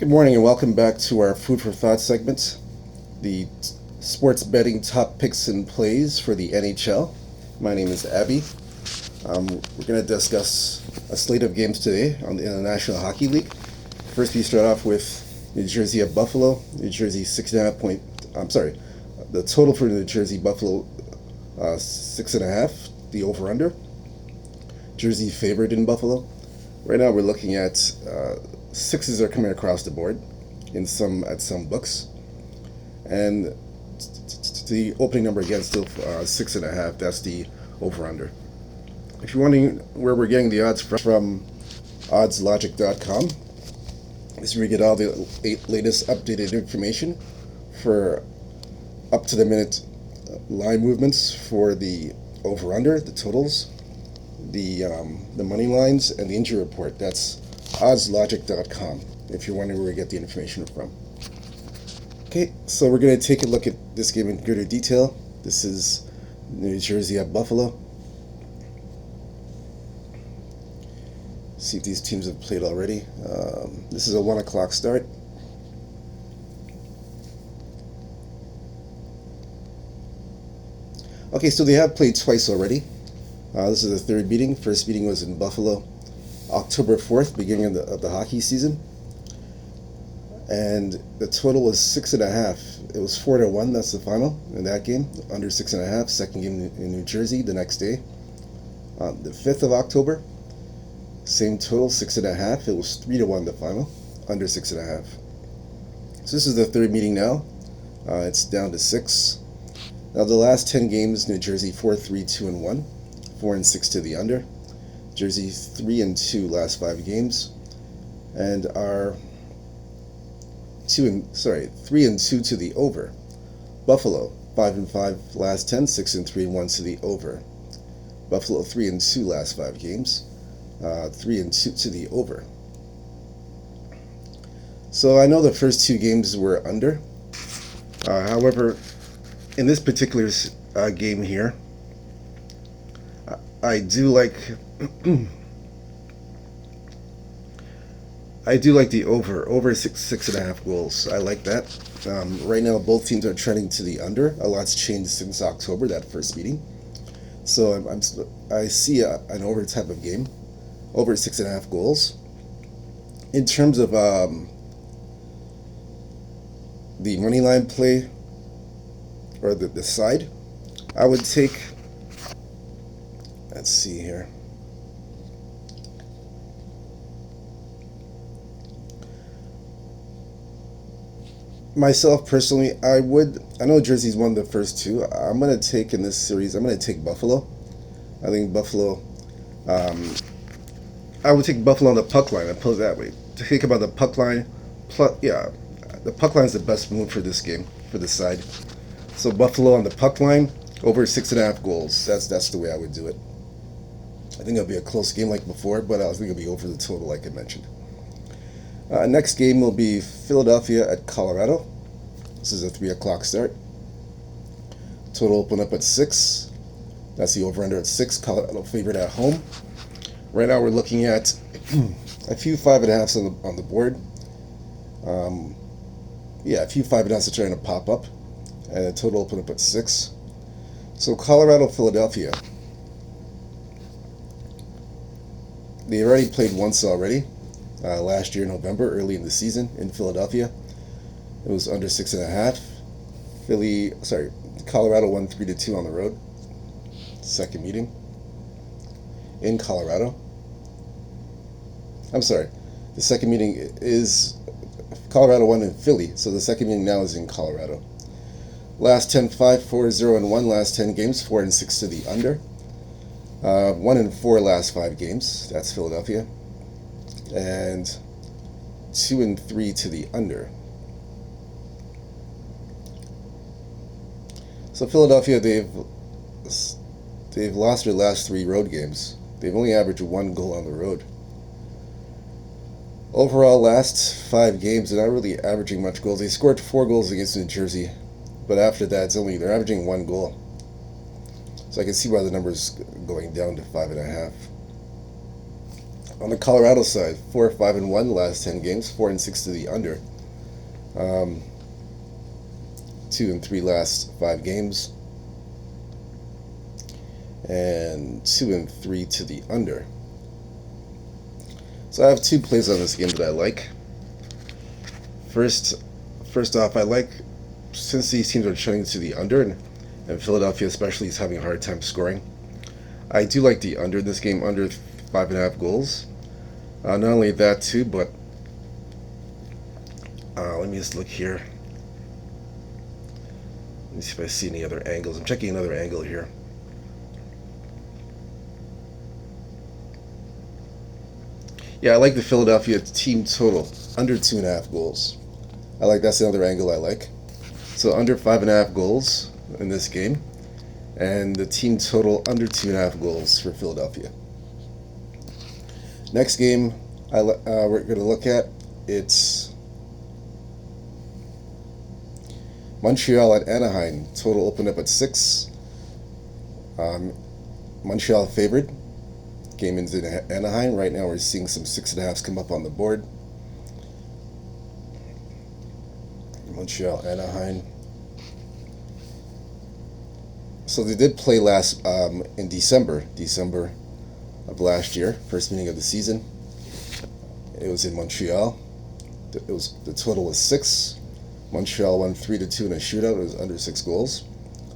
Good morning and welcome back to our Food for Thought segment, the sports betting top picks and plays for the NHL. My name is Abby. We're going to discuss a slate of games today in the National Hockey League. First, we start off with New Jersey at Buffalo. New Jersey 6.5 point. I'm sorry, the total for New Jersey Buffalo 6.5. The over under. Jersey favored in Buffalo. Right now, we're looking at sixes are coming across the board at some books, and the opening number again still 6.5. That's the over under. If you're wondering where we're getting the odds from oddslogic.com. This is where you get all the latest updated information for up to the minute line movements for the over under, the totals, the money lines, and the injury report. That's oddslogic.com if you're wondering where we get the information from. Okay, so we're going to take a look at this game in greater detail. This is New Jersey at Buffalo. See if these teams have played already. This is a 1 o'clock start. Okay, so they have played twice already. This is the third meeting. First meeting was in Buffalo, October 4th, beginning of the hockey season. And the total was 6.5. It was 4-1, that's the final in that game, under 6.5. Second game in New Jersey the next day. The 5th of October, same total, 6.5. It was 3-1 the final, under 6.5. So this is the third meeting now. It's down to 6. Now the last 10 games, New Jersey 4-3-2-1, 4-6 to the under. Jersey 3-2 last 5 games, and are 3-2 to the over. Buffalo 5-5 last 10, 6-3-1 to the over. Buffalo 3-2 last 5 games, 3-2 to the over. So I know the first 2 games were under. However, in this particular game here, I do like the over 6.5 goals. I like that. Right now, both teams are trending to the under. A lot's changed since October, that first meeting. So I see an over type of game, over 6.5 goals. In terms of the money line play or the side, I would take. Let's see here. Myself personally, I know Jersey's won the first 2. I'm going to take in this series, I'm going to take Buffalo. I think Buffalo, I would take Buffalo on the puck line. I put it that way. Think about the puck line. The puck line is the best move for this game, for this side. So Buffalo on the puck line, over 6.5 goals. That's the way I would do it. I think it'll be a close game like before, but I think it'll be over the total like I mentioned. Next game will be Philadelphia at Colorado. This is a 3 o'clock start. Total open up at 6. That's the over-under at 6. Colorado favorite at home. Right now we're looking at a few 5.5s on the board. A few 5.5s are trying to pop up. And the total open up at 6. So Colorado, Philadelphia. They already played once already, last year in November, early in the season in Philadelphia. It was under 6.5. Colorado won 3-2 on the road. Second meeting in Colorado. I'm sorry, the second meeting is Colorado won in Philly, so the second meeting now is in Colorado. Last 10, 5-4-0-1. Last 10 games, 4-6 to the under. 1-4 last 5 games. That's Philadelphia, and 2-3 to the under. So Philadelphia, they've lost their last 3 road games. They've only averaged 1 goal on the road. Overall, last 5 games, they're not really averaging much goals. They scored 4 goals against New Jersey, but after that, they're averaging 1 goal. So I can see why the number's going down to 5.5. On the Colorado side, 4-5-1 last 10 games, 4-6 to the under. 2-3 last 5 games, and 2-3 to the under. So I have 2 plays on this game that I like. First off, I like, since these teams are trending to the under, and Philadelphia especially is having a hard time scoring, I do like the under in this game, under 5.5 goals. Not only that too, but let me just look here. Let me see if I see any other angles. I'm checking another angle here. Yeah, I like the Philadelphia team total, under 2.5 goals. That's another angle I like. So under 5.5 goals in this game, and the team total under 2.5 goals for Philadelphia. Next game we're going to look at, it's Montreal at Anaheim. Total opened up at 6. Montreal favored. Game ends in Anaheim. Right now we're seeing some 6.5s come up on the board. Montreal, Anaheim. So they did play last in December of last year, first meeting of the season. It was in Montreal. The total was 6. Montreal won 3-2 in a shootout. It was under 6 goals.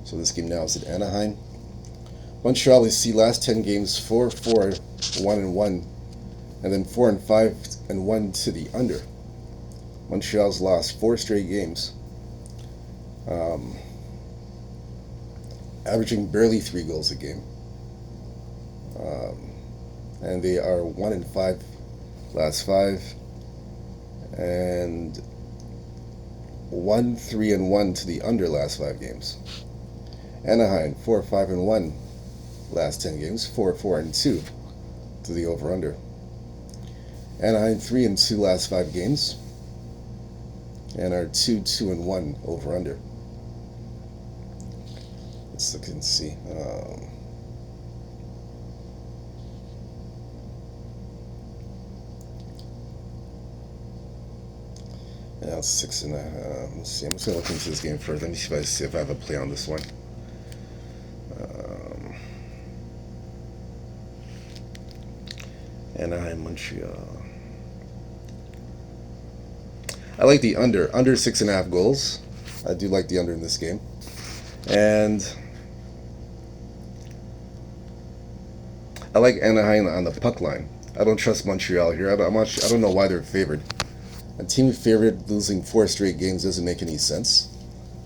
So this game now is at Anaheim. Montreal, we see last 10 games 4-4, 1-1, and then 4-5 and 1 to the under. Montreal's lost 4 straight games, averaging barely 3 goals a game, and they are 1-5 last 5, and 1-3-1 to the under last 5 games. Anaheim 4-5-1 last 10 games, 4-4-2 to the over/under. Anaheim 3-2 last 5 games, and are 2-2-1 over/under. Let's look and see. Now it's 6.5. Let's see. I'm just gonna look into this game first. Let me see if I have a play on this one. Anaheim, Montreal. I like the under 6.5 goals. I do like the under in this game, and I like Anaheim on the puck line. I don't trust Montreal here. I don't know why they're favored. A team favored losing 4 straight games doesn't make any sense.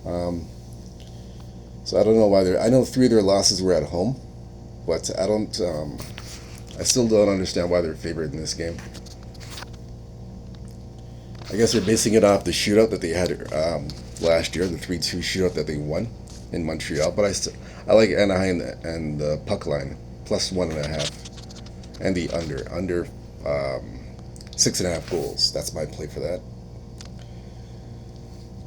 So I don't know why they're. I know 3 of their losses were at home, but I don't. I still don't understand why they're favored in this game. I guess they're basing it off the shootout that they had last year, the 3-2 shootout that they won in Montreal. But I like Anaheim and the puck line, plus 1.5, and the under 6.5 goals. That's my play for that.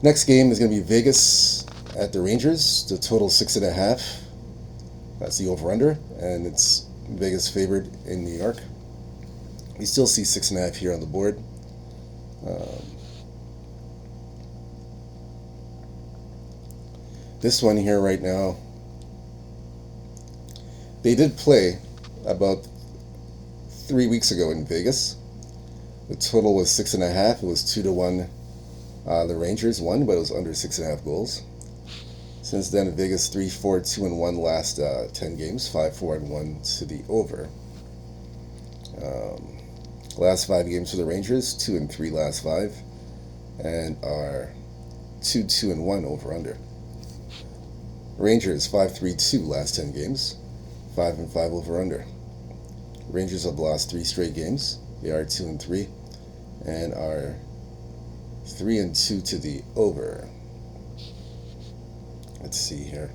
Next game is going to be Vegas at the Rangers. The total 6.5. That's the over/under, and it's Vegas favored in New York. We still see 6.5 here on the board. This one here right now, they did play about 3 weeks ago in Vegas. The total was 6.5. It was 2-1. The Rangers won, but it was under 6.5 goals. Since then, Vegas 3-4, 2-1 last 10 games, 5-4-1 to the over. Last 5 games for the Rangers, 2-3 last 5, and are 2-2-1 over/under. Rangers 5-3-2 last 10 games, 5-5 over/under. Rangers have lost 3 straight games. They are 2-3, and are 3-2 to the over. Let's see here.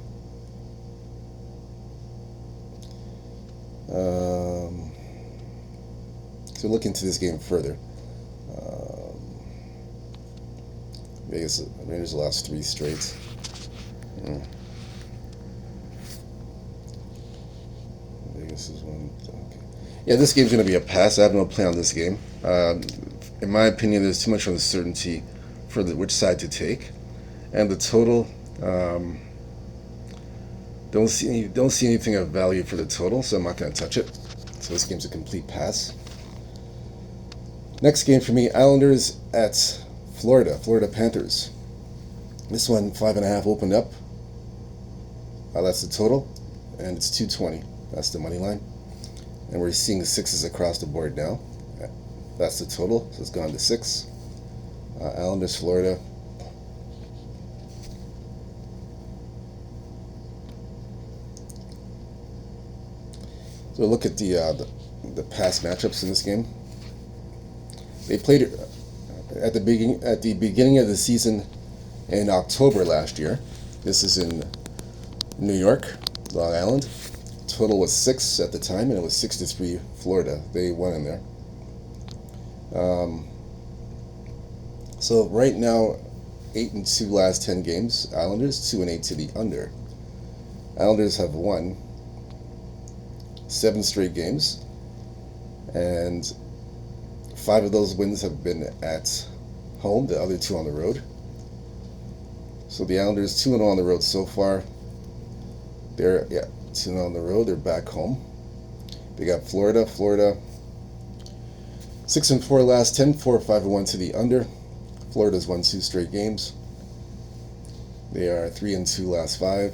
So look into this game further. Vegas Rangers lost 3 straight. Vegas is one. Okay. Yeah, this game's going to be a pass. I have no plan on this game. In my opinion, there's too much uncertainty for which side to take, and the total. Don't see anything of value for the total, so I'm not going to touch it. So this game's a complete pass. Next game for me, Islanders at Florida Panthers. This one 5.5 opened up. That's the total, and it's 220. That's the money line, and we're seeing sixes across the board now. That's the total, so it's gone to 6. Islanders, Florida. So look at the past matchups in this game. They played at the beginning of the season in October last year. This is in New York, Long Island. Total was 6 at the time, and it was 6-3 Florida. They won in there. So right now, 8-2 last 10 games. Islanders 2-8 to the under. Islanders have won 7 straight games, and 5 of those wins have been at home. The other 2 on the road. So the Islanders 2-0 on the road so far. They're 2-0 on the road. They're back home. They got Florida 6-4 last 10, 4-5-1 to the under. Florida's won 2 straight games. They are 3-2 last 5,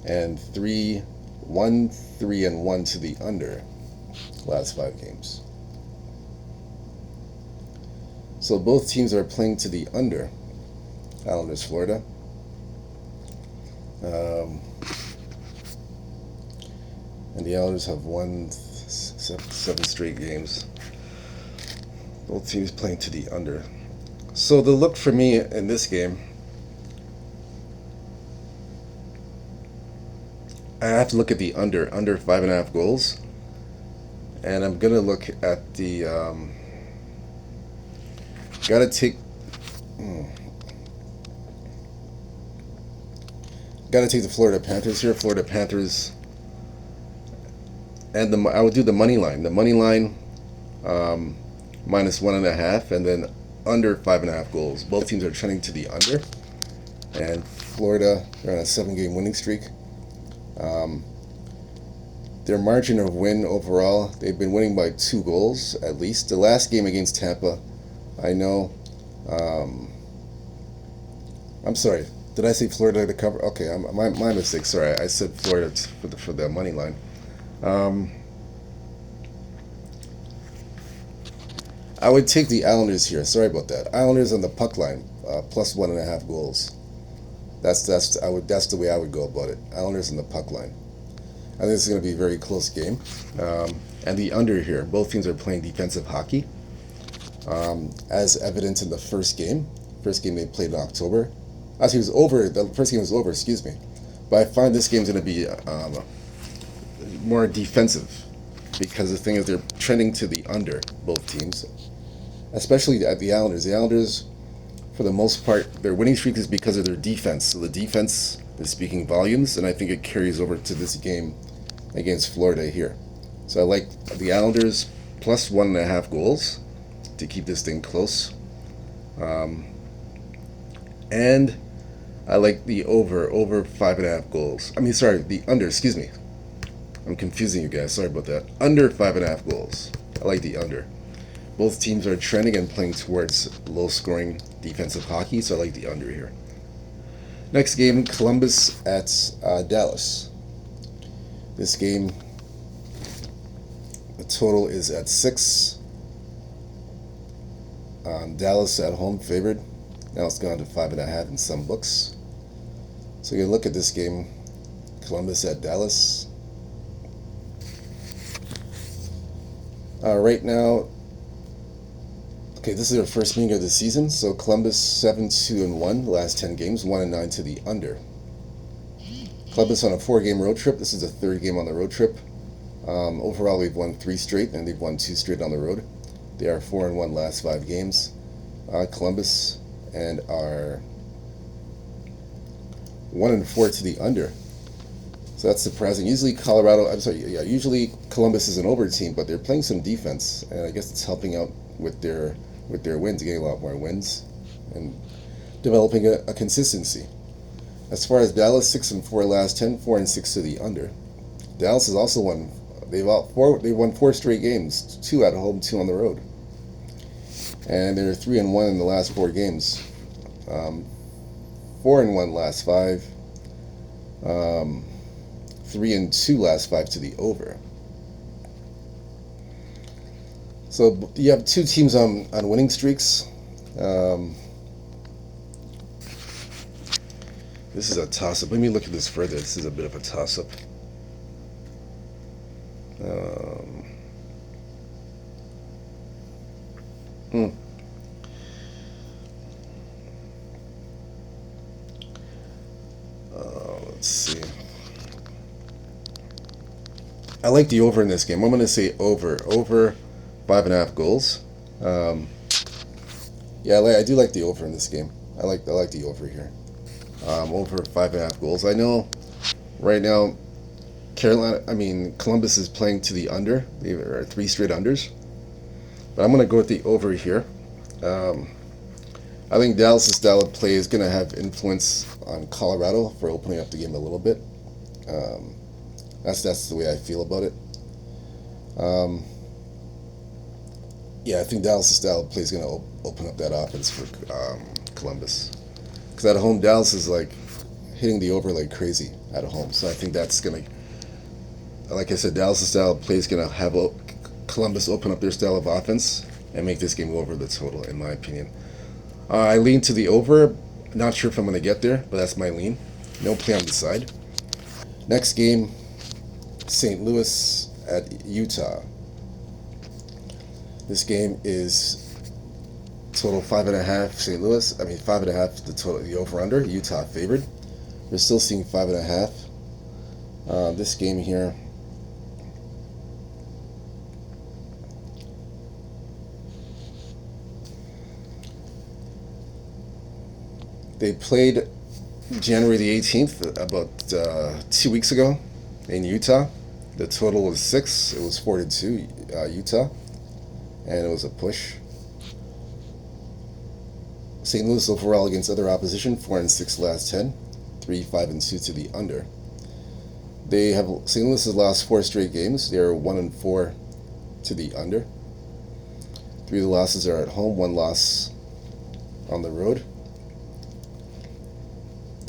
and 3-1, 3-1 to the under last 5 games. So both teams are playing to the under. Islanders, Florida. And the Islanders have won 7 straight games. Both teams playing to the under. So the look for me in this game, I have to look at the under 5.5 goals, and I'm gonna look at the gotta take the Florida Panthers here. Florida Panthers, and I would do the money line. The money line, minus 1.5, and then under 5.5 goals. Both teams are trending to the under, and Florida, they're on a 7-game winning streak. Their margin of win overall, they've been winning by 2 goals at least. The last game against Tampa, I know. I'm sorry. Did I say Florida to cover? Okay, my mistake. Sorry, I said Florida for the money line. I would take the Islanders here. Sorry about that. Islanders on the puck line, plus 1.5 goals. That's the way I would go about it. Islanders on the puck line. I think this is going to be a very close game. And the under here. Both teams are playing defensive hockey, as evident in the first game. First game they played in October. Actually, it was over. The first game was over. Excuse me. But I find this game's going to be more defensive, because the thing is they're trending to the under, both teams, especially at the Islanders. The Islanders, for the most part, their winning streak is because of their defense. So the defense is speaking volumes, and I think it carries over to this game against Florida here. So I like the Islanders plus 1.5 goals to keep this thing close. And I like the over 5.5 goals. The under, excuse me. I'm confusing you guys, sorry about that. Under 5.5 goals. I like the under. Both teams are trending and playing towards low-scoring defensive hockey, so I like the under here. Next game, Columbus at Dallas. This game, the total is at 6. Dallas at home favored. Now it's gone to 5.5 in some books. So you look at this game, Columbus at Dallas. Right now, okay, this is their first meeting of the season. So Columbus 7-2-1 the last 10 games, 1-9 to the under. Columbus on a 4-game road trip. This is the 3rd game on the road trip. Overall, we've won 3 straight, and they've won 2 straight on the road. They are 4-1 last 5 games. Columbus and are 1-4 to the under. So that's surprising. Usually usually Columbus is an over team, but they're playing some defense, and I guess it's helping out with their wins, getting a lot more wins, and developing a consistency. As far as Dallas, 6-4 last 10, 4-6 to the under. Dallas has also won. They've won 4 straight games, 2 at home, 2 on the road, and they're 3-1 in the last 4 games. 4-1 last 5. 3-2 last 5 to the over. So you have 2 teams on winning streaks. This is a toss-up. Let me look at this further. This is a bit of a toss-up. Let's see. I like the over in this game. I'm going to say over 5.5 goals. Yeah, I do like the over in this game. I like the over here. Over 5.5 goals. I know right now Columbus is playing to the under. They are 3 straight unders. But I'm going to go with the over here. I think Dallas' style of play is going to have influence on Colorado for opening up the game a little bit. That's the way I feel about it. Yeah, I think Dallas' style of play is going to open up that offense for Columbus. Because at home, Dallas is like hitting the over like crazy at home. So I think that's going to, like I said, Dallas' style of play is going to have Columbus open up their style of offense and make this game go over the total, in my opinion. I lean to the over. Not sure if I'm going to get there, but that's my lean. No play on the side. Next game, St. Louis at Utah. This game is total 5.5 St. Louis. 5.5 the total, the over-under. Utah favored. We're still seeing 5.5. This game here, they played January the 18th, about 2 weeks ago, in Utah. The total was 6. It was 4-2 Utah, and it was a push. St. Louis overall against other opposition, 4-6 last 10, 3-5-2 to the under. St. Louis has lost 4 straight games. They are 1-4 to the under. 3 of the losses are at home, 1 loss on the road.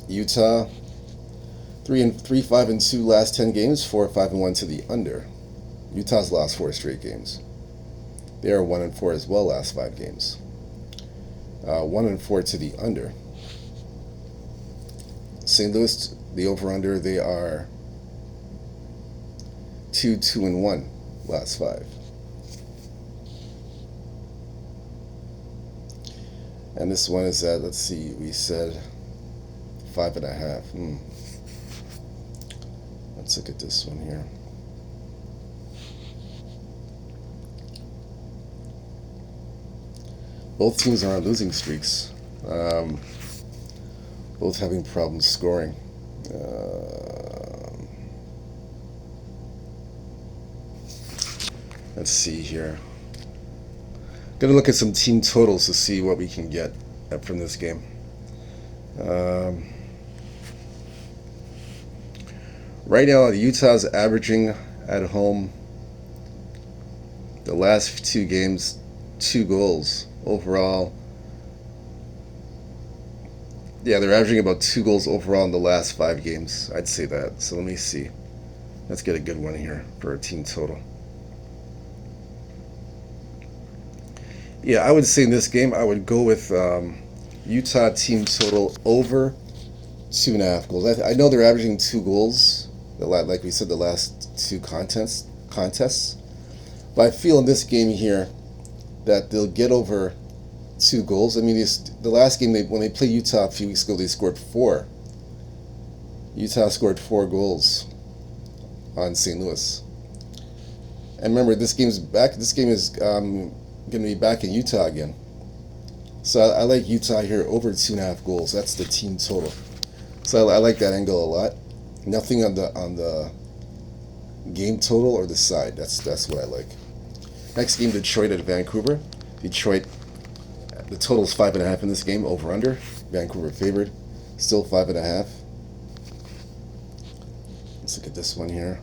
Utah, 3-5-2 last 10 games, 4-5-1 to the under. Utah's lost 4 straight games. They are 1-4 as well last 5 games. 1-4 to the under. St. Louis, the over-under, they are 2-2-1 last 5. And this one is at, let's see, we said 5.5. Let's look at this one here. Both teams are on losing streaks. Both having problems scoring. Let's see here. Gonna look at some team totals to see what we can get from this game. Right now, Utah's averaging at home the last 2 games 2 goals overall. Yeah, they're averaging about 2 goals overall in the last 5 games. I'd say that. So let me see. Let's get a good one here for a team total. Yeah, I would say in this game, I would go with Utah team total over 2.5 goals. I know they're averaging 2 goals, like we said, the last 2 contests. But I feel in this game here that they'll get over 2 goals. I mean, the last game, when they played Utah a few weeks ago, they scored 4. Utah scored 4 goals on St. Louis. And remember, this game is going to be back in Utah again. So I like Utah here over 2.5 goals. That's the team total. So I like that angle a lot. Nothing on the game total or the side. That's what I like. Next game, Detroit at Vancouver. Detroit, the total's 5.5 in this game, over under. Vancouver favored, still 5.5. Let's look at this one here.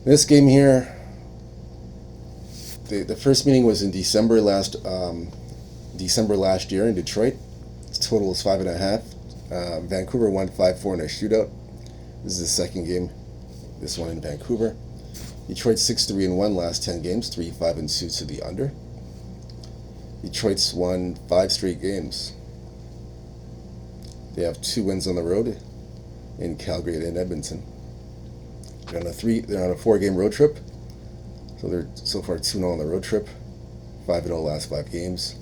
This game here, the first meeting was in December last year in Detroit. Its total is 5.5. Vancouver won 5-4 in a shootout. This is the second game, this one in Vancouver. Detroit 6-3-1 last 10 games, 3-5-2 to the under. Detroit's won 5 straight games. They have 2 wins on the road in Calgary and Edmonton. They're on a 4-game road trip. So they're so far 2-0 on the road trip, 5-0 last 5 games.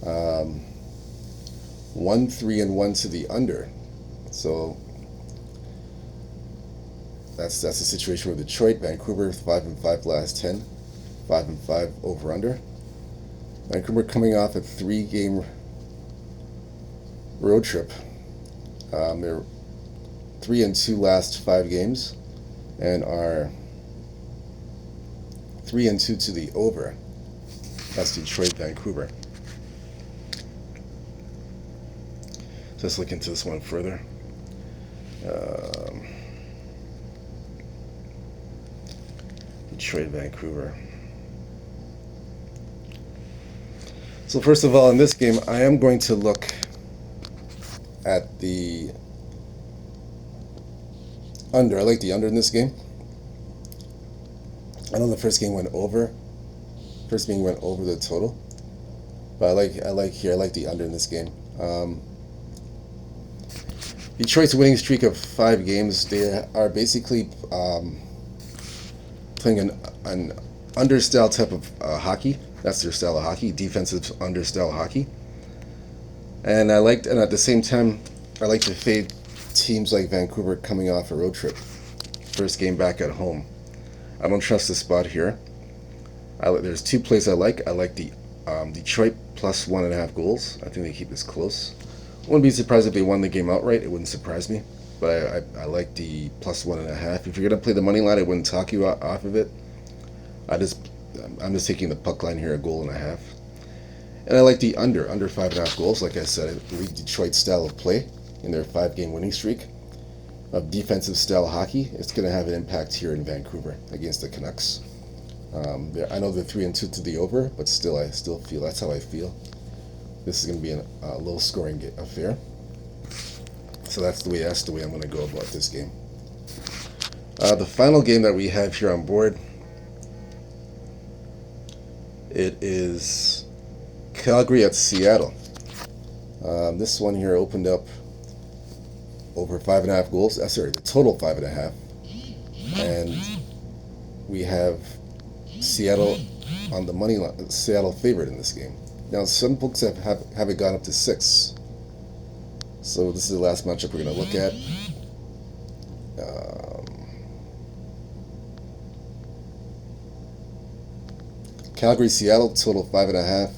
1-3-1 to the under. So that's the situation with Detroit. Vancouver 5-5 last 10, 5-5 over under. Vancouver coming off a 3-game road trip. They're 3-2 last 5 games, and are 3-2 to the over. That's Detroit, Vancouver. So let's look into this one further. Detroit, Vancouver. So first of all, in this game, I am going to look at the under. I like the under in this game. I know the first game went over. First meeting went over the total, but I like the under in this game. Detroit's winning streak of 5 games. They are basically playing an under style type of hockey. That's their style of hockey, defensive under style hockey. And at the same time, I like to fade teams like Vancouver coming off a road trip. First game back at home. I don't trust the spot here. There's 2 plays I like. I like the Detroit plus 1.5 goals. I think they keep this close. Wouldn't be surprised if they won the game outright. It wouldn't surprise me. But I like the plus 1.5. If you're gonna play the money line, I wouldn't talk you off of it. I'm just taking the puck line here, 1.5 goals. And I like the under 5.5 goals. Like I said, I believe Detroit's style of play in their 5-game winning streak of defensive style hockey, it's going to have an impact here in Vancouver against the Canucks. I know they're 3-2 to the over, but still, I still feel that's how I feel. This is going to be a low-scoring affair. So that's the way I'm going to go about this game. The final game that we have here on board, it is Calgary at Seattle. This one here opened up over 5.5 goals. Sorry, the total 5.5, and we have Seattle on the money line. Seattle favored in this game. Now some books have it gone up to 6. So this is the last matchup we're going to look at. Calgary, Seattle, total 5.5.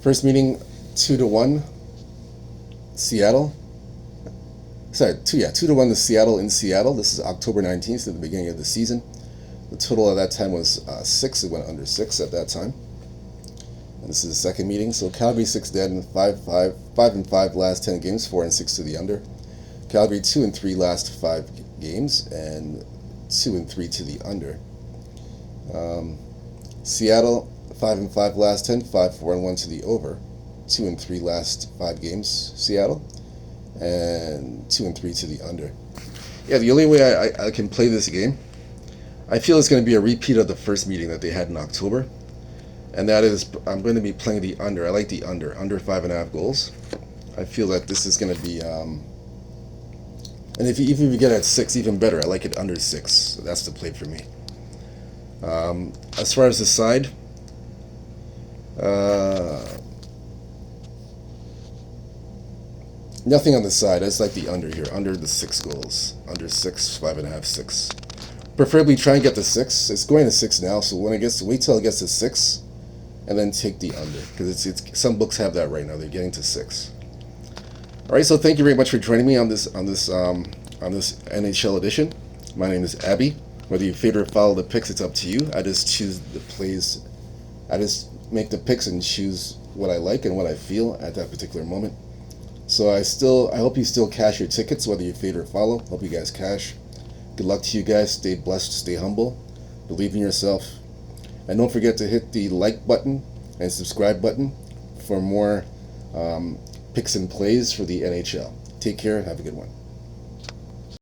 First meeting 2-1 Seattle. Sorry, 2-1 to Seattle in Seattle. This is October 19th, at the beginning of the season. The total at that time was 6. It went under 6 at that time. And this is the second meeting. So Calgary 6 dead and 5-5 last 10 games, 4-6 to the under. Calgary 2-3 last 5 games and 2-3 to the under. Seattle 5-5 last 10, 5-4-1 to the over. 2-3 last 5 games, Seattle, and 2-3 to the under. Yeah, the only way I can play this game, I feel it's going to be a repeat of the first meeting that they had in October, and that is I'm going to be playing the under. I like the under 5.5 goals. I feel that this is going to be, and if you get it at 6, even better. I like it under 6. So that's the play for me. As far as the side, nothing on the side. I just like the under here. Under the 6 goals. Under 6, 5.5, 6. Preferably try and get the 6. It's going to 6 now, so when it gets wait till it gets to 6, and then take the under, because it's some books have that right now. They're getting to 6. All right, so thank you very much for joining me on this NHL edition. My name is Abby. Whether you fade or follow the picks, it's up to you. I just choose the plays. I just make the picks and choose what I like and what I feel at that particular moment. So I hope you still cash your tickets, whether you fade or follow. Hope you guys cash. Good luck to you guys. Stay blessed, stay humble, believe in yourself, and don't forget to hit the like button and subscribe button for more picks and plays for the NHL. Take care. Have a good one.